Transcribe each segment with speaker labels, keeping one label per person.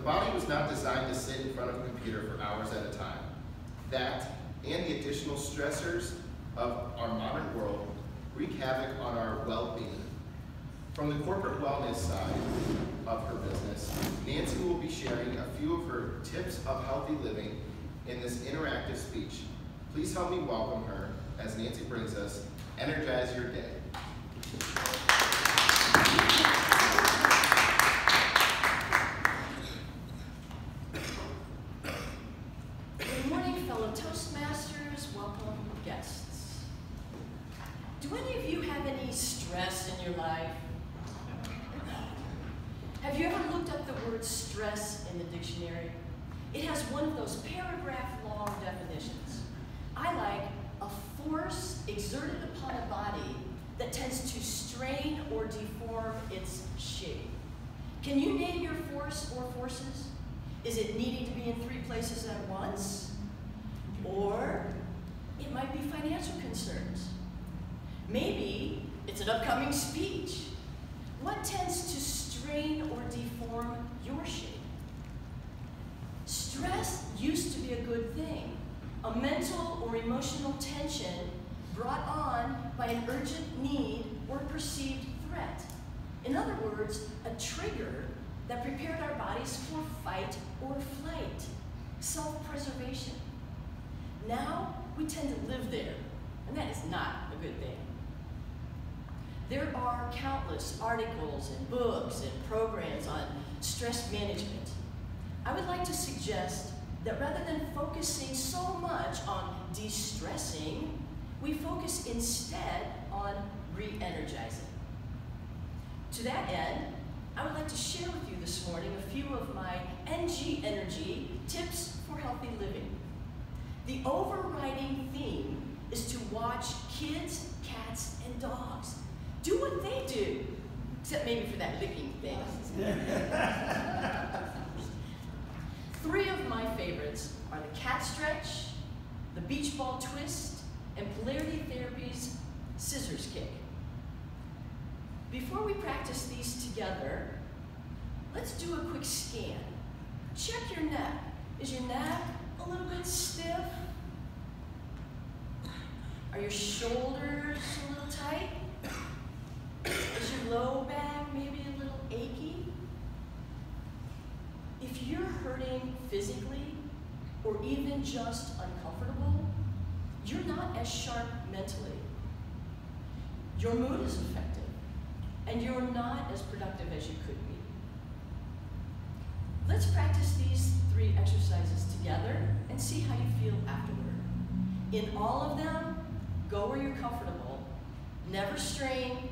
Speaker 1: body was not designed to sit in front of a computer for hours at a time. That, and the additional stressors of our modern world, wreak havoc on our well-being. From the corporate wellness side of her business, Nancy will be sharing a few of her tips of healthy living in this interactive speech. Please help me welcome her as Nancy brings us Energize Your Day.
Speaker 2: Good morning, fellow Toastmasters. Welcome, guests. Do any of you have any stress in your life? Have you ever looked up the word stress in the dictionary? It has one of those paragraph-long definitions. I like a force exerted upon a body that tends to strain or deform its shape. Can you name your force or forces? Is it needing to be in 3 places at once? Or it might be financial concerns. Maybe it's an upcoming speech. What tends to strain or deform your shape? Stress used to be a good thing, a mental or emotional tension brought on by an urgent need or perceived threat. In other words, a trigger that prepared our bodies for fight or flight, self-preservation. Now, we tend to live there, and that is not a good thing. There are countless articles and books and programs on stress management. I would like to suggest that rather than focusing so much on de-stressing, we focus instead on re-energizing. To that end, I would like to share with you this morning a few of my NG Energy tips for healthy living. The overriding theme is to watch kids, cats, and dogs do what they do, except maybe for that licking thing. 3 of my favorites are the cat stretch, the beach ball twist, and polarity therapy's scissors kick. Before we practice these together, let's do a quick scan. Check your neck. Is your neck a little bit stiff? Are your shoulders a little tight? Is your low back maybe a little achy? If you're hurting physically or even just uncomfortable, you're not as sharp mentally. Your mood is affected, and you're not as productive as you could be. Let's practice these 3 exercises together and see how you feel afterward. In all of them, go where you're comfortable, never strain,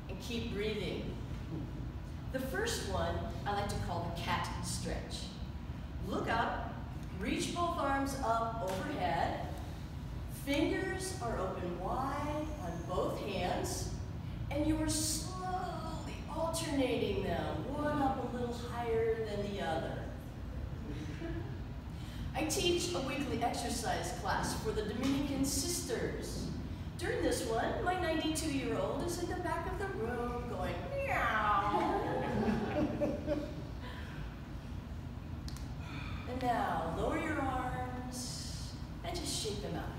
Speaker 2: and keep breathing. The first one I like to call the cat stretch. Look up, reach both arms up overhead, fingers are open wide on both hands, and you are slowly alternating them, one up a little higher than the other. I teach a weekly exercise class for the Dominican sisters. During this one, my 92-year-old is in the back of the room going, meow. And now, lower your arms and just shake them out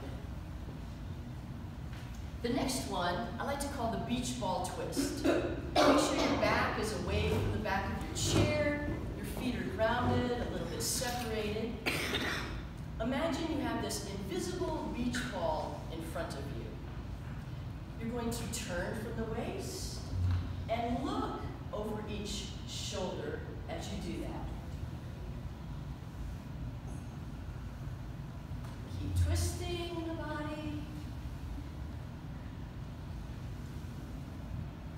Speaker 2: a bit. The next one, I like to call the beach ball twist. Make sure your back is away from the back of your chair, your feet are grounded, a little bit separated. Imagine you have this invisible beach ball in front of you. You're going to turn from the waist and look over each shoulder as you do that. Keep twisting in the body.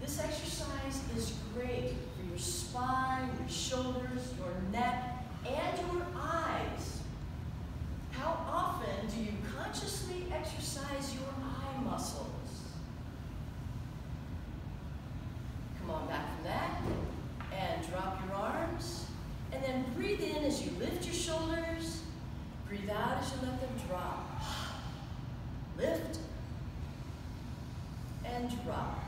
Speaker 2: This exercise is great for your spine, your shoulders, your neck, and your eyes. How often do you consciously exercise your eye muscles? Come on back from that, and drop your arms, and then breathe in as you lift your shoulders, breathe out as you let them drop. Lift, and drop.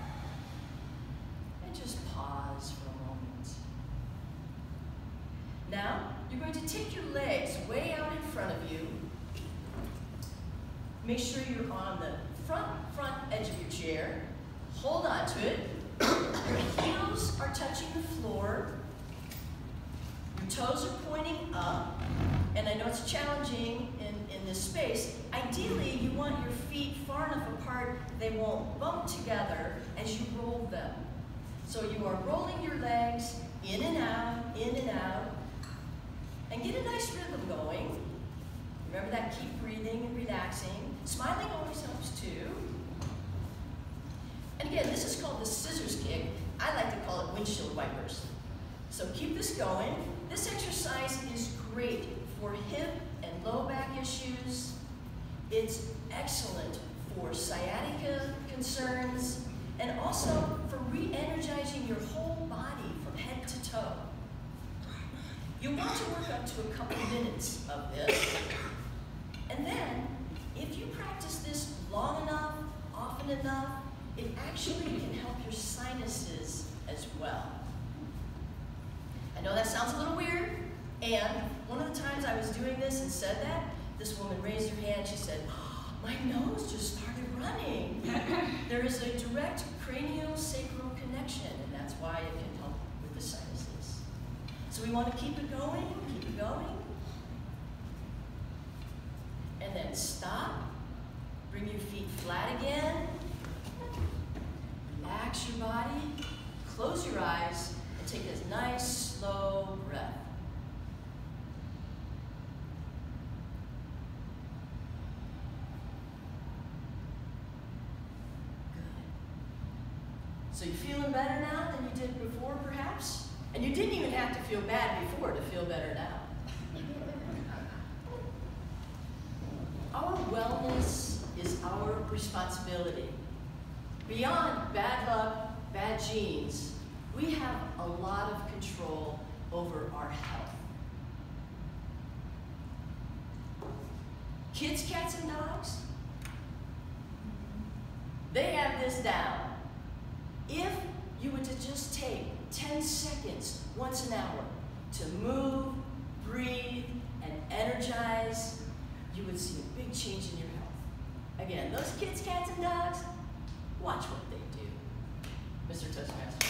Speaker 2: And just pause for a moment. Now, you're going to take your legs way out in front of you. Make sure you're on the front edge of your chair. Hold on to it. Your heels are touching the floor. Your toes are pointing up. And I know it's challenging in this space. Ideally, you want your feet far enough apart they won't bump together as you roll them. So you are rolling your legs in and out, and get a nice rhythm going. Remember that, keep breathing and relaxing. Smiling always helps too. And again, this is called the scissors kick. I like to call it windshield wipers. So keep this going. This exercise is great for hip and low back issues. It's excellent for sciatica concerns and also for re-energizing your whole body from head to toe. You'll want to work up to a couple minutes of this. And then, if you practice this long enough, often enough, it actually can help your sinuses as well. I know that sounds a little weird, and one of the times I was doing this and said that, this woman raised her hand, she said, "Oh, my nose just started running." There is a direct craniosacral connection, and that's why it can help with the sinuses. So we want to keep it going, and then stop, bring your feet flat again, relax your body, close your eyes, and take a nice, slow breath. Good. So you're feeling better now than you did before, perhaps? And you didn't even have to feel bad before to feel better now. Our wellness is our responsibility. Beyond bad luck, bad genes, we have a lot of control over our health. Kids, cats, and dogs, they have this down. If you were to just take 10 seconds once an hour to move, breathe, and energize, you would see a big change in your health. Again, those kids, cats, and dogs, watch what they do. Mr. Toastmaster.